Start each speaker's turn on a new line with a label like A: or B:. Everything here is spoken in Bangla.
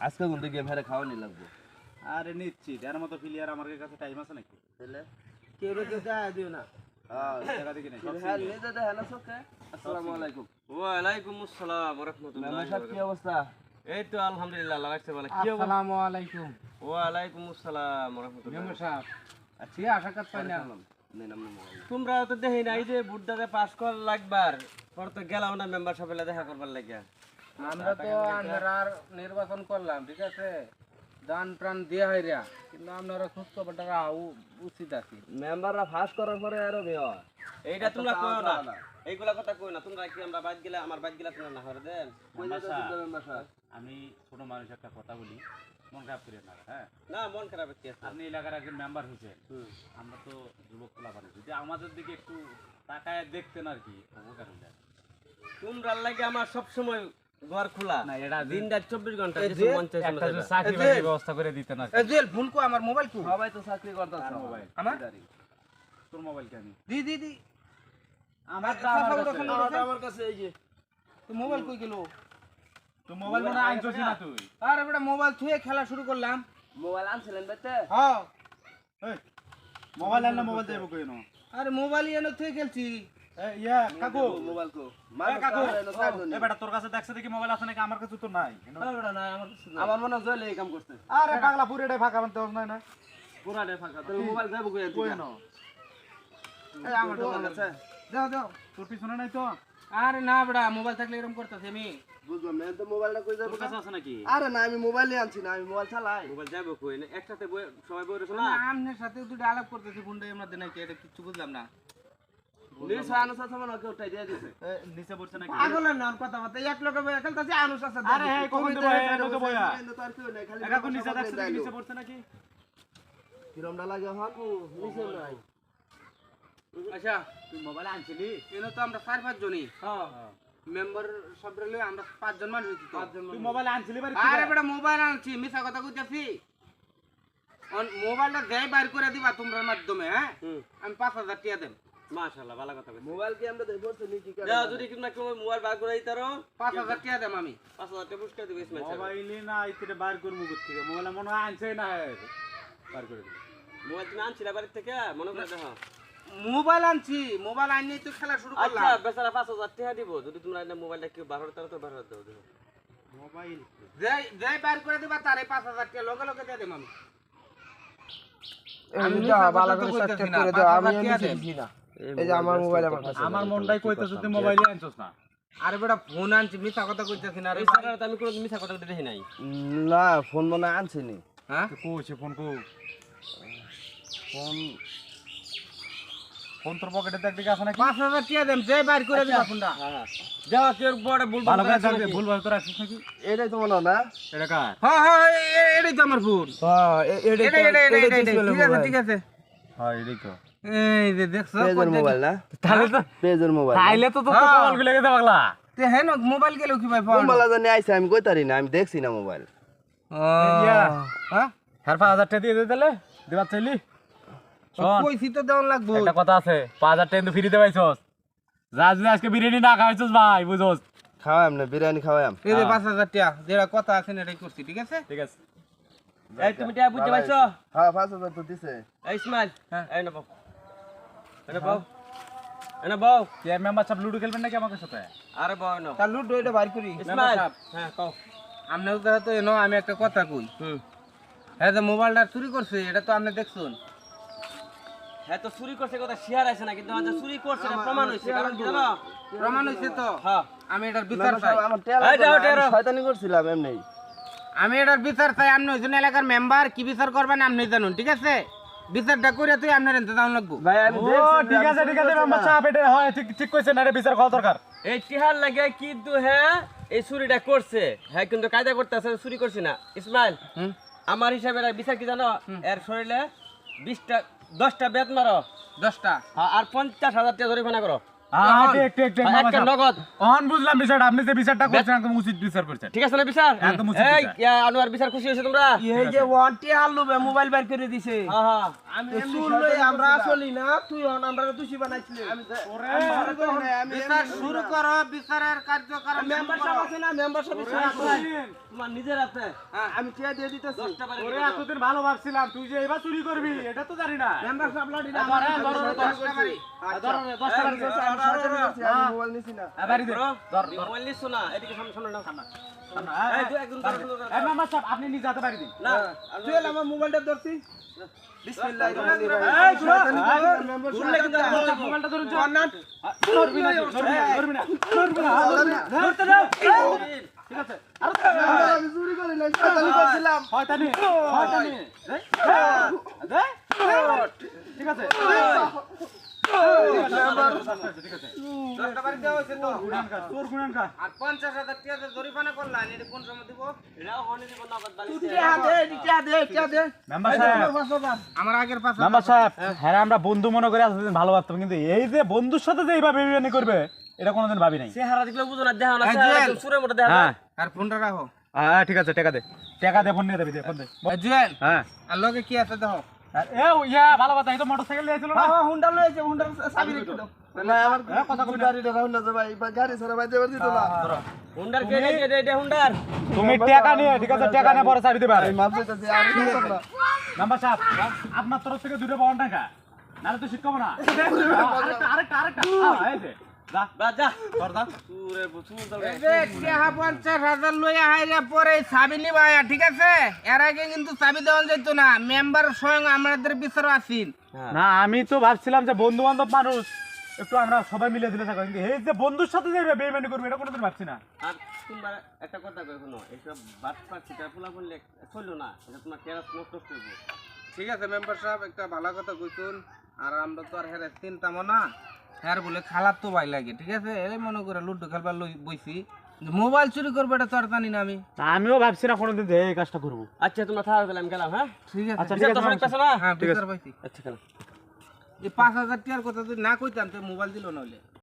A: আজকে কিন্তু গেম হেরে খাওয়ানি লাগবে।
B: আরে নিচ্ছি এর মতো প্লেয়ার আমার কাছে টাইম আছে নাকি?
A: তাহলে
C: কেউ দেখা দিও না।
B: হ্যাঁ টাকা দেখি না সব
A: হ্যাঁ নিজে দেখে না চোখে। আসসালামু আলাইকুম।
D: ওয়ালাইকুম আসসালাম ওয়া রাহমাতুল্লাহি
A: মেম্বার
D: ওয়া
A: সাহেব কি
D: বারাকাতুহু।
A: অবস্থা?
D: এই তো আলহামদুলিল্লাহ আল্লাহ রাখছে ভালো। কি অবস্থা?
C: আসসালামু আলাইকুম
D: ওয়ালাইকুম আসসালাম ওয়া রাহমাতুল্লাহি।
C: মেম্বার সাহেব। আচ্ছা আশা করতে পাই না।
A: নেন আপনি মোবাইল।
D: তোমরা তো দেখি নাই যে বুড্ডাতে পাস কর লাগবার পর তো গেলাম না মেম্বার সাহেবের দেখা করবার লাগিয়া।
C: আমরা তো আপনার নির্বাচন করলাম ঠিক আছে দান প্রাণ দেয়া হইরা কিন্তু আপনারা খোঁজ খবরটা রাখা উচিত আছে।
A: মেম্বাররা ফাঁস করার পরে আরো মেয়।
D: এইটা তোমরা কইও না। এইগুলা কথা কইও না। তোমরা কি আমরা বাইক গেলে আমার বাইক গেলে তোমরা না হরে দেন।
A: মেম্বার সাহেব।
B: আমি ছোট মানুষ একটা কথা বলি, মন খারাপ করেন না। হ্যাঁ
D: না মন খারাপ কি আছে?
B: আপনি এলাকার একজন মেম্বার হয়েছেন, আমরা তো যুবক খোলা পানি, যদি আমাদের দিকে একটু তাকায় দেখতেন আর কি উপকার হয়ে যায়।
D: তোমরা লাগে আমার সব সময় ঘর খোলা।
B: না, এটা
D: দিন রাত 24 ঘন্টা
C: এই
D: কিছু
C: যে
D: মন চাইছে
B: একটা
D: না।
B: চাকরি বাকরির ব্যবস্থা করে দিতেন আর কি।
C: এই জেল ফোন কো আমার মোবাইল কো
A: সবাই তো চাকরি করতেছে।
B: মোবাইল
C: আমার
B: তোর মোবাইল কে আমি
C: দি দি দি
B: আমার
A: আমার কাছে এই যে
C: তো মোবাইল কই গেল?
B: তো মোবাইল মনে আনছস না তুই?
C: আরে বেটা মোবাইল থুয়ে খেলা শুরু করলাম।
A: মোবাইল আনছিলেন বেতে?
C: হ্যাঁ
B: এই মোবাইল আনলে মোবাইল দেব কই না?
C: আরে মোবাইল এনে থুয়ে খেলছি।
B: এই ইয়া কাকু,
A: মোবাইল কো।
B: এই কাকু, এই বেটা তোর কাছে দেখছ দেখি মোবাইল আছে নাকি? আমার কাছে তো নাই।
A: আমার মনে হয় জলে এই কাম করতে।
B: আরে পাগলা পুরেটাই ফাঁকা মানতে হবে না।
A: পুরাটাই ফাঁকা। তাহলে মোবাইল দেব কই?
B: কই না?
C: এই আমার মোবাইল আছে। দাও দাও।
B: তোর পিছনে নাই তো?
C: আরে না বেটা মোবাইল থাকলে এরকম করতেছি আমি।
A: বুঝলাম না, তো মোবাইলটা কই যাবে?
B: তোর কাছে আছে নাকি?
A: আরে না, আমি মোবাইলই আনছি না, আমি মোবাইল চালাই।
D: মোবাইল যাবো কই না একসাথে সবাই বই রইছো
C: না
D: না।
C: আমনের সাথে দুটো আলাপ করতেছি ফোনটাই আমরা দেনাই এটা কিছু বুঝলাম না।
A: নিশ্চয় আনুস আছে মনে হয় কেউ টাই দিয়ে দিছে।
B: এ, নিচে পড়ছে নাকি?
C: পাগলের নাম কথা বলতে এক লোকে বই খেলতেছি আনুস আছে।
B: আরে হ্যাঁ কখন দেব? এই তো বয়া।
A: কিন্তু তো আর কেউ নাই, খালি
B: কাকু নিচে দেখছ দেখি নিচে পড়ছে নাকি?
A: কিরমটা লাগে হাকু নিচে নাই।
C: আচ্ছা
B: তুই মোবাইল আনছিলি?
C: এনে তো আমরা 4-5 জনই
B: হ্যাঁ।
C: মেম্বার সব রে লই আমরা 5 জন মানুষ হইছি তো।
B: তুই মোবাইল আনছিলি বাড়ি
C: আরে
B: থেকে?
C: বেটা মোবাইল আনছি মিছা কথা কইতাছি। মোবাইলটা দেই বাইর করে দিবা তোমরার মাধ্যমে হ্যাঁ আমি 5000 টাকা দেব।
D: মাশাআল্লাহ ভালো কথা কইছো।
A: মোবাইল কি আমরা দেখব তো নাকি?
D: যাও যদি তোমরা কেউ মোবাইল বার করে দিতারো
C: 5000 টাকা দেব আমি।
D: 5000 টাকা পুরস্কার দিবে ইসমাইল সাহেব।
B: মোবাইলে না ইতিরে বার করব কই থেকে? মোবাইল মনে হয় আনছেই না। বার করে দিবি।
D: মোবাইল তুমি আনছিলা বাড়ি থেকে মনে করে দেখো।
C: মোবাইল আনছি মোবাইল আইনি তো খেলা শুরু
D: আচ্ছা
C: করলাম।
D: বেচারা 5000 টাকা দিব যদি তোমরা এটা মোবাইলটা কেউ বার হতে তো বার হতে দাও।
B: মোবাইল
C: দেই বাইর করে দিবা তারে 5000 টাকা লগে লগে দিয়ে দেব আমি।
E: আমি যা ভালো করে সাবস্ক্রাইব করে দাও আমি দিছি না এই যে আমার মোবাইল আমার কাছে
B: আমার মনটাই কইতেছ তুই মোবাইলই আনছস না।
C: আরে বেটা ফোন আনছি মিছা কথা কইতাছি না রে।
D: এই সারা আমি কোনো মিছা কথা দেখি নাই।
A: না ফোন মনে হয় আনছিনি।
C: হ্যাঁ
B: কইছে ফোন কো?
A: ফোন
B: ফোন তোর পকেটে দেখ দেখি আছে নাকি?
C: 5000 টাকা দেব দেই বাইর করে দিবা ফোনটা।
D: হ্যাঁ যাও কেউ বড় ভুল
B: ভালো করে দেখ ভুল ভাল তোর আছিস নাকি?
A: এটাই তো মনে হয় না।
B: এটা কার?
C: হ্যাঁ হ্যাঁ এটাই তো আমার ফোন।
E: হ্যাঁ
C: এটাই ঠিক আছে ঠিক আছে।
B: হ্যাঁ এটাই তো।
C: এই যে দেখছো
A: পেজের মোবাইল না?
B: তাহলে তো
A: পেজের মোবাইল।
B: তাইলে তো তোর কল গুলো গেছে পাগলা।
C: তে হ্যাঁ না মোবাইল গেল কি ভাই ফোন?
A: মোবাইল জানি আইছে আমি কইতারি না, আমি দেখছি না মোবাইল।
C: হ্যাঁ
B: হ্যাঁ 5000 টাকা দিয়ে দে তাহলে দিবা চাইলি? শোন
C: কইছি তো দেওয়ান লাগবো।
B: একটা কথা আছে 5000 টাকা কিন্তু ফ্রি দে পাইছস। যা যদি আজকে বিরিয়ানি না খাইছস ভাই বুঝছস।
A: খাওয়াম না, বিরিয়ানি খাওয়াম।
C: এই যে 5000 টাকা যেটা কথা আছে না এটাই করছি ঠিক আছে।
B: ঠিক আছে।
D: এই তুমি টাকা বুঝতে পারছো?
A: হ্যাঁ 5000 তো দিছে।
D: এই ইসমাইল
C: হ্যাঁ।
D: এই না বাও। এনে বাও। এনে বাও।
B: কি মেম্বার সব লুডো খেলবেন নাকি আমাদের সাথে?
D: আরে বাও না।
C: তার লুডো এটা বাইর করি।
D: ইসমাইল হ্যাঁ কও।
C: আমনে তো এনো আমি একটা কথা কই। হ্যাঁ যে মোবাইলটা চুরি করছে এটা তো আপনি দেখছুন।
D: হ্যাঁ তো চুরি করছে কথা শেয়ার আছে না কিন্তু যে চুরি করছে এটা প্রমাণ হইছে কারণ কি জানো?
C: প্রমাণ হইছে তো
D: হ্যাঁ
C: আমি এটার বিচার চাই।
A: আমার টেলা
D: এই দাও, টেরা।
A: শয়তানি করছিলাম এমনি।
C: আমি এটার বিচার চাই। আপনি হইছেন এলাকার মেম্বার কি বিচার করবেন আপনি জানুন ঠিক আছে। বিচারটা করে তুই আপনার ইন্তজাম লাগবো।
A: ভাই আমি
B: ও
A: দেখছি।
B: ঠিক আছে মেম্বার সাহেব এটা হয় ঠিক ঠিক কইছেন আরে বিচার করা দরকার।
D: এই টিহার লাগে কিন্তু হ্যাঁ এই চুরিটা করছে হ্যাঁ কিন্তু কায়দা করতেছে চুরি করছে না ইসমাইল আমার হিসাবে এর বিচার কি জানো এর শরীরে 10টা বেত মারো
C: 10টা
D: হ্যাঁ, আর 50,000 টাকা জরিমানা করো একটা নগদ
B: অন বুঝলাম বিষয়টা, আপনি যে বিচারটা করছেন একদম উচিত বিচার করছেন।
D: ঠিক আছে না বিচার?
B: একদম উচিত
D: এই
B: বিচার।
D: আনোয়ার বিচার খুশি হয়েছে তোমরা?
E: এই যে ওয়ানটি আলু মোবাইল বের করে দিছে
D: হ্যাঁ
E: আমি চুল লই আমরা চলি না তুই হন আমরা তুই বানাইছিলি
C: বিচার শুরু করো, বিচারের কার্যক্রম
E: মেম্বার সাহেব আছে না মেম্বার সাহেব
D: তোমার নিজের আছে।
E: আমি টিয়া দিয়ে দিতেছি
D: 10টা বাড়ি
B: ওরে এতদিন ভালো ভাবছিলাম, তুই যে এবার চুরি করবি এটা তো জানি না।
E: মেম্বার সাহেব লাড়ি না
B: ধরো, ধরো, ধরো,
C: 10টা বাড়ি।
E: আমি মোবাইল নিছি না
B: বাড়ি দে।
D: মোবাইল নিচ্ছ না, এদিকে সামনে সামনে নাও।
B: এই,
D: এই তুই একদম ধরো, ধরো, ধরো।
B: এই মেম্বার সাহেব, আপনি নিজে হাতে বাড়ি দিন।
D: না
E: তুই আমার মোবাইলটা ধরছি বিসমিল্লাহির রহমানির রহিম
B: এই, ধরো,
E: মেম্বার
D: ধরলে কিন্তু আর
B: এই,
D: বলবো।
B: মোবাইলটা ধরুন,
E: কর্নাট
B: ধরবি না, ধরবি না, ধরবি না, ধরতে দাও। ঠিক আছে,
E: আমি চুরি করি না শয়তানি করছিলাম
B: হয়তানি, এই, দে, ঠিক আছে, ঠিক আছে,
C: 10টা বাড়ি দেওয়া হয়েছে তো।
B: তোর গুণানকা।
C: আর 50,000 টাকা যে জরিমানা করলেন, এটা কোন সময় দিব?
D: এটাও হনে দিব নগদ বাড়ি।
E: টিয়া দে
B: মেম্বার সাহেব,
C: আমার আগের পাশে
B: মেম্বার সাহেব, হ্যাঁ আমরা বন্ধু মনে করে এতদিন ভালো ভাবতাম, কিন্তু এই যে বন্ধুর সাথে যে এইভাবে বিরিয়ানি করবে এটা কোনোদিন ভাবি নাই।
D: চেহারা দেখলে বুঝো না, দেখা না
C: এই
D: চেহারা
C: জুয়েল।
D: একদম সুরের মতো দেখা
B: হ্যাঁ,
D: যায়।
C: আর ফোনটা রাখো।
B: হ্যাঁ, ঠিক আছে, টাকা দে, টাকা দে, ফোন নিয়ে দেবি, দে, ফোন দে।
C: জুয়েল,
B: হ্যাঁ,
C: আর লগে কি আছে দেখো।
B: এ ইয়া ভালো কথা, এই তো মোটরসাইকেল নিয়েছিল না।
E: হুন্ডা লয়েছে হুন্ডার চাবি রেখে দাও না আমার
B: কথা কবি না।
E: গাড়ি ঢোকা হুন্ডা ভাই গাড়ি ছাড়া ভাই দেবার দিত না
D: হুন্ডার কে এটা হুন্ডার।
B: তুমি টাকা নিয়ে, ঠিক আছে, টাকা নিয়ে পরে চাবি দিবে।
E: আমি মাপ দিতেছি আর কি করব না
B: মেম্বার সাহেব, আপনার তরফ থেকে 2টা পাউন্ড টাকা, নাহলে তো শিক্ষা না। আরেকটা, এই যে, যা,
D: বা যা
B: ধর, যা।
D: সুরের সুর দাও।
C: এই যে 50,000 লইয়া হাইরা পরে চাবি নিবা, ঠিক আছে? এর আগে কিন্তু চাবি দেওয়া যেত না, মেম্বার স্বয়ং আমাদের বিচার আসিন।
B: না, আমি তো ভাবছিলাম যে বন্ধু বান্ধব মানুষ একটু আমরা সবাই মিলে দিলে থাকবো, কিন্তু এই যে বন্ধুর সাথে যে বেইমানি করবে এটা কোনোদিন ভাবছি না।
D: আর তোমরা একটা কথা কই শুনো, এইসব বাট পাট সেটা ফুলা ফুললে চললো না, এটা তোমার টেরাস নষ্ট করবে।
C: ঠিক আছে মেম্বার সাহেব, একটা ভালো কথা কইছুন। আর আমরা তো আর হেরে চিন্তামো না, হ্যার বলে খালার তো ভাই লাগে, ঠিক আছে? এই মনে করে লুডো খেলবার বইছি, মোবাইল চুরি করবো এটা তো আর জানি না আমি।
B: আমিও ভাবছি না কোনোদিন যে এই কাজটা করবো।
D: আচ্ছা তোমরা থাকা গেলে আমি গেলাম। হ্যাঁ
C: ঠিক আছে,
B: আচ্ছা, ঠিক
D: বিচার
B: আছে,
D: তো সঠিক পেছো না?
C: হ্যাঁ বিচার পাইছি।
D: আচ্ছা কেন
C: এই 5,000 টাকার কথা যদি না কইতাম তো মোবাইল দিল নইলে।